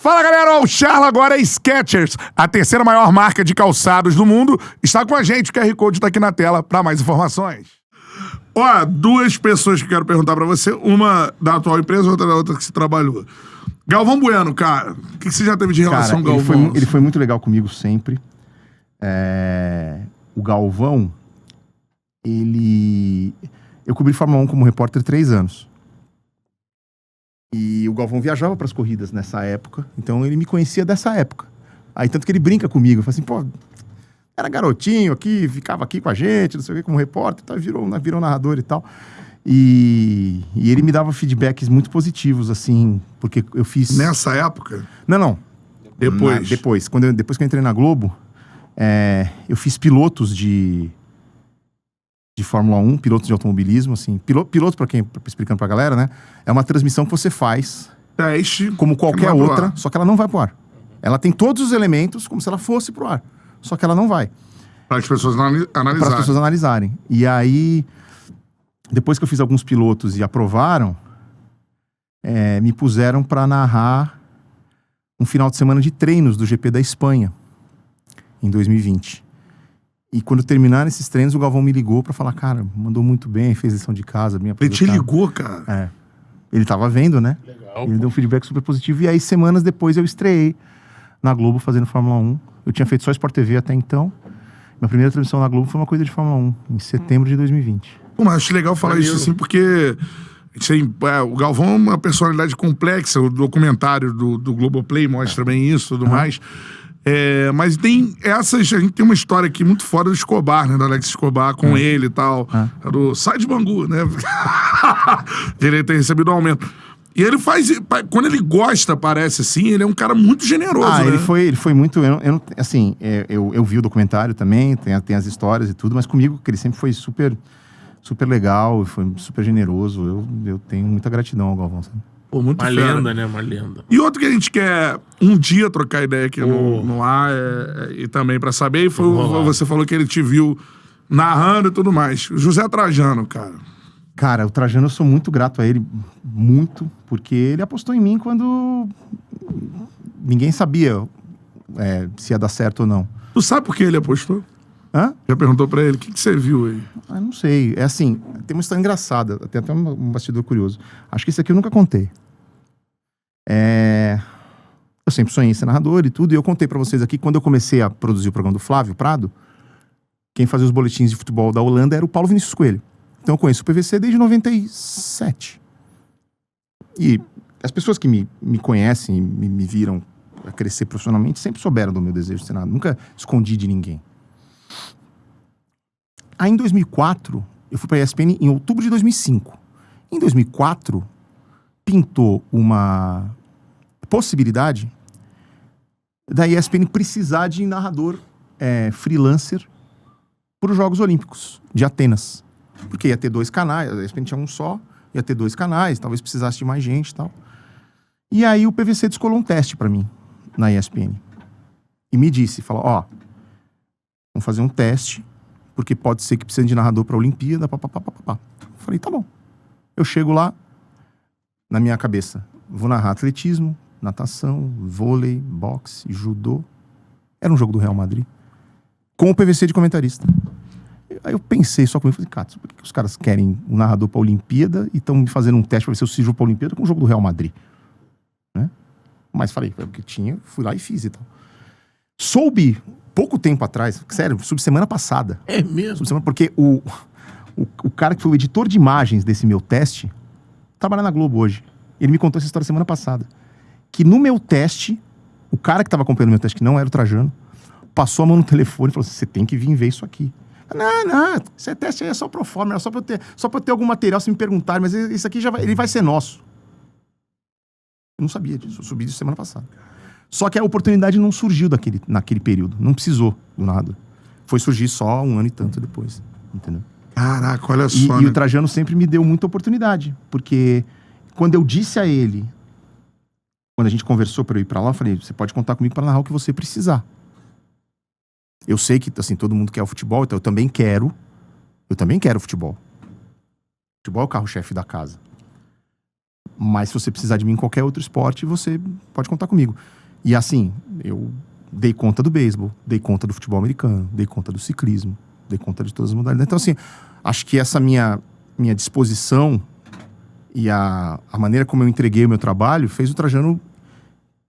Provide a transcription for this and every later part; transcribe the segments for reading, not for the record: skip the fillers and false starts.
Fala, galera, o Charla agora é Skechers, a terceira maior marca de calçados do mundo. Está com a gente, o QR Code está aqui na tela para mais informações. Ó, duas pessoas que eu quero perguntar para você, uma da atual empresa, outra da outra que você trabalhou. Galvão Bueno, cara, o que você já teve de relação com o Galvão? Ele foi muito legal comigo sempre. O Galvão, eu cobri Fórmula 1 como repórter 3 anos. E o Galvão viajava pras corridas nessa época, então ele me conhecia dessa época. Aí tanto que ele brinca comigo, fala assim, pô, era garotinho aqui, ficava aqui com a gente, não sei o que, como repórter, tá, virou narrador e tal. E ele me dava feedbacks muito positivos, assim, porque eu fiz... Nessa época? Não. Depois? Depois que eu entrei na Globo, eu fiz pilotos de Fórmula 1, pilotos de automobilismo, assim. Piloto, explicando pra galera, né? É uma transmissão que você faz... Teste. Como qualquer outra, só que ela não vai pro ar. Ela tem todos os elementos como se ela fosse pro ar. Só que ela não vai. Para as pessoas analisarem. Para as pessoas analisarem. E aí, depois que eu fiz alguns pilotos e aprovaram, me puseram para narrar um final de semana de treinos do GP da Espanha, em 2020. E quando terminaram esses treinos, o Galvão me ligou para falar, cara, mandou muito bem, fez lição de casa, bem aproveitado. Ele te ligou, cara? Ele tava vendo, né? Legal. Ele deu um feedback super positivo. E aí, semanas depois, eu estreiei na Globo fazendo Fórmula 1. Eu tinha feito só Sport TV até então. Minha primeira transmissão na Globo foi uma corrida de Fórmula 1, em setembro de 2020. Pô, mas acho legal falar isso assim, porque o Galvão é uma personalidade complexa. O documentário do Globoplay mostra bem isso e tudo mais. Mas tem a gente tem uma história aqui muito fora do Escobar, né? Do Alex Escobar com ele e tal. Do Sai de Bangu, né? Ele tem recebido um aumento. E ele faz... Quando ele gosta, parece assim, ele é um cara muito generoso, né? Ele foi muito... Eu vi o documentário também, tem as histórias e tudo, mas comigo, que ele sempre foi super, super legal, foi super generoso. Eu tenho muita gratidão ao Galvão, sabe? Pô, muito Uma fera. lenda, né? Uma lenda. E outro que a gente quer um dia trocar ideia aqui no ar, e também pra saber, você falou que ele te viu narrando e tudo mais. José Trajano, cara. Cara, o Trajano, eu sou muito grato a ele, muito, porque ele apostou em mim quando ninguém sabia se ia dar certo ou não. Tu sabe por que ele apostou? Hã? Já perguntou pra ele? O que você viu aí? Não sei. É assim, tem uma história engraçada, tem até um bastidor curioso. Acho que esse aqui eu nunca contei. Eu sempre sonhei em ser narrador e tudo, e eu contei pra vocês aqui, quando eu comecei a produzir o programa do Flávio Prado, quem fazia os boletins de futebol da Holanda era o Paulo Vinícius Coelho. Então eu conheço o PVC desde 97. E as pessoas que me conhecem, me viram crescer profissionalmente, sempre souberam do meu desejo de ser narrador. Nunca escondi de ninguém. Aí em 2004, eu fui para a ESPN em outubro de 2005. Em 2004, pintou uma possibilidade da ESPN precisar de narrador freelancer para os Jogos Olímpicos de Atenas. Porque ia ter 2 canais, a ESPN tinha um só, ia ter 2 canais, talvez precisasse de mais gente e tal. E aí o PVC descolou um teste para mim, na ESPN. E me disse, falou, vamos fazer um teste, porque pode ser que precise de narrador pra Olimpíada, papapá. Falei, tá bom. Eu chego lá, na minha cabeça, vou narrar atletismo, natação, vôlei, boxe, judô. Era um jogo do Real Madrid. Com o PVC de comentarista. Aí eu pensei só comigo, falei, cara, por que os caras querem um narrador pra Olimpíada e estão me fazendo um teste pra ver se eu sirvo pra Olimpíada com o jogo do Real Madrid? Né? Mas falei, foi o que tinha, fui lá e fiz e tal. Soube, pouco tempo atrás, sério, soube semana passada. É mesmo? Porque o cara que foi o editor de imagens desse meu teste trabalha na Globo hoje. Ele me contou essa história semana passada. Que no meu teste, o cara que tava acompanhando o meu teste, que não era o Trajano, passou a mão no telefone e falou assim, você tem que vir ver isso aqui. Não, esse teste aí é só pro forma, é só pra eu ter algum material se me perguntarem, mas isso aqui ele vai ser nosso. Eu não sabia disso, eu subi disso semana passada. Só que a oportunidade não surgiu naquele período, não precisou do nada. Foi surgir só 1 ano e tanto depois, entendeu? Caraca, olha só. E o Trajano sempre me deu muita oportunidade, porque quando eu disse a ele, quando a gente conversou pra eu ir pra lá, eu falei, você pode contar comigo pra narrar o que você precisar. Eu sei que, assim, todo mundo quer o futebol, então eu também quero futebol. Futebol é o carro-chefe da casa. Mas se você precisar de mim em qualquer outro esporte, você pode contar comigo. E assim, eu dei conta do beisebol, dei conta do futebol americano, dei conta do ciclismo, dei conta de todas as modalidades. Então assim, acho que essa minha disposição e a maneira como eu entreguei o meu trabalho fez o Trajano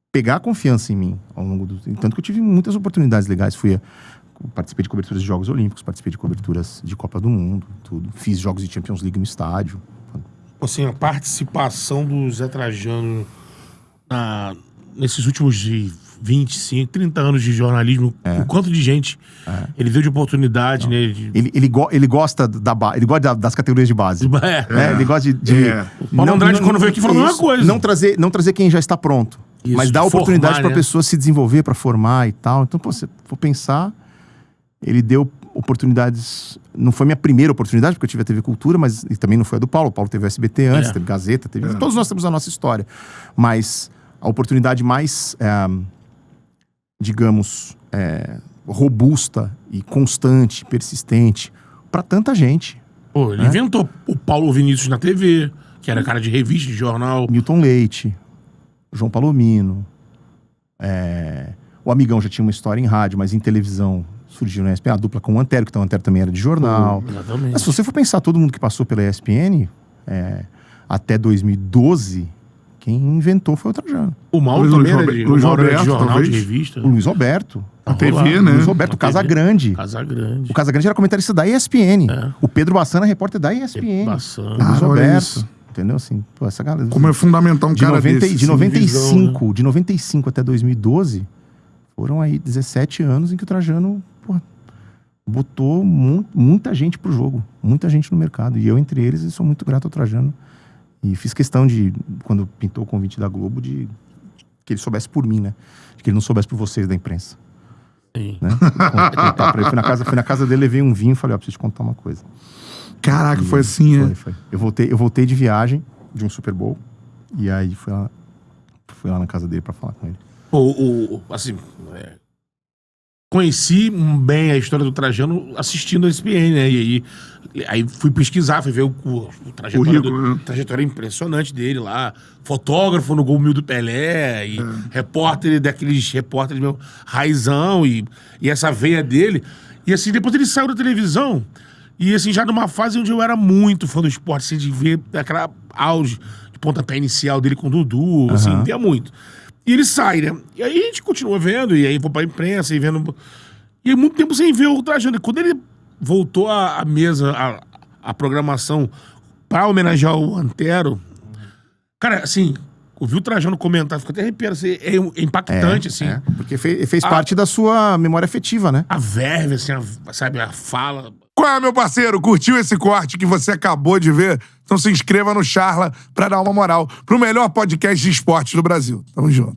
pegar confiança em mim ao longo do... Tanto que eu tive muitas oportunidades legais. Participei de coberturas de Jogos Olímpicos, participei de coberturas de Copa do Mundo, tudo. Fiz jogos de Champions League no estádio. Assim, a participação do Zé Trajano nesses últimos 25, 30 anos de jornalismo, o quanto de gente ele deu de oportunidade, né? Ele gosta das categorias de base. Ele gosta de O Paulo Andrade, quando veio aqui, falou a mesma coisa. Não trazer quem já está pronto. Isso, mas dar oportunidade para a pessoa se desenvolver, para formar e tal. Então, pô, se for pensar, ele deu oportunidades. Não foi minha primeira oportunidade, porque eu tive a TV Cultura, mas também não foi a do Paulo. O Paulo teve o SBT antes, teve Gazeta, teve... Todos nós temos a nossa história. Mas a oportunidade mais, digamos, robusta e constante, persistente, para tanta gente. Pô, ele inventou o Paulo Vinícius na TV, que era cara de revista, de jornal. Milton Leite, João Palomino. O Amigão já tinha uma história em rádio, mas em televisão surgiu na ESPN, a dupla com o Antero, que então o Antero também era de jornal. Exatamente. Mas se você for pensar, todo mundo que passou pela ESPN até 2012, quem inventou foi o Trajano. O Mauro também era de jornal, talvez. de revista. O Luiz Roberto. A TV, né? O Luiz Roberto Casagrande. Casagrande. O Casagrande era comentarista da ESPN. O Pedro Bassana, repórter da ESPN. Bassana. O Luiz olha Roberto. isso. Entendeu? Assim, pô, essa galera... Como é fundamental um cara desse. De 95, visão, né? de 95 até 2012, foram aí 17 anos em que o Trajano, botou muita gente pro jogo. Muita gente no mercado. E eu, entre eles, sou muito grato ao Trajano. E fiz questão de, quando pintou o convite da Globo, de que ele soubesse por mim, né? De que ele não soubesse por vocês da imprensa. Sim. Né? Fui na casa dele, levei um vinho e falei, preciso te contar uma coisa. Caraca, foi assim, Foi. Eu voltei de viagem, de um Super Bowl, e aí fui lá na casa dele pra falar com ele. Pô, assim, conheci bem a história do Trajano assistindo a ESPN, né? E aí fui pesquisar, fui ver o trajetória impressionante dele lá. Fotógrafo no Gol Mil do Pelé, e repórter daqueles repórteres meu raizão, e essa veia dele. E assim, depois ele saiu da televisão, e assim, já numa fase onde eu era muito fã do esporte, assim, de ver aquela auge de pontapé inicial dele com o Dudu, assim, via muito. E ele sai, né? E aí a gente continua vendo, e aí vou pra imprensa e vendo. E aí muito tempo sem ver o Trajano. E quando ele voltou à mesa, à programação, pra homenagear o Antero, cara, assim, ouvir o Trajano comentar, fica até arrepiado, assim, é impactante, assim. Porque fez parte da sua memória afetiva, né? A verve, assim, sabe, a fala. Qual é, meu parceiro? Curtiu esse corte que você acabou de ver? Então se inscreva no Charla pra dar uma moral pro melhor podcast de esporte do Brasil. Tamo junto.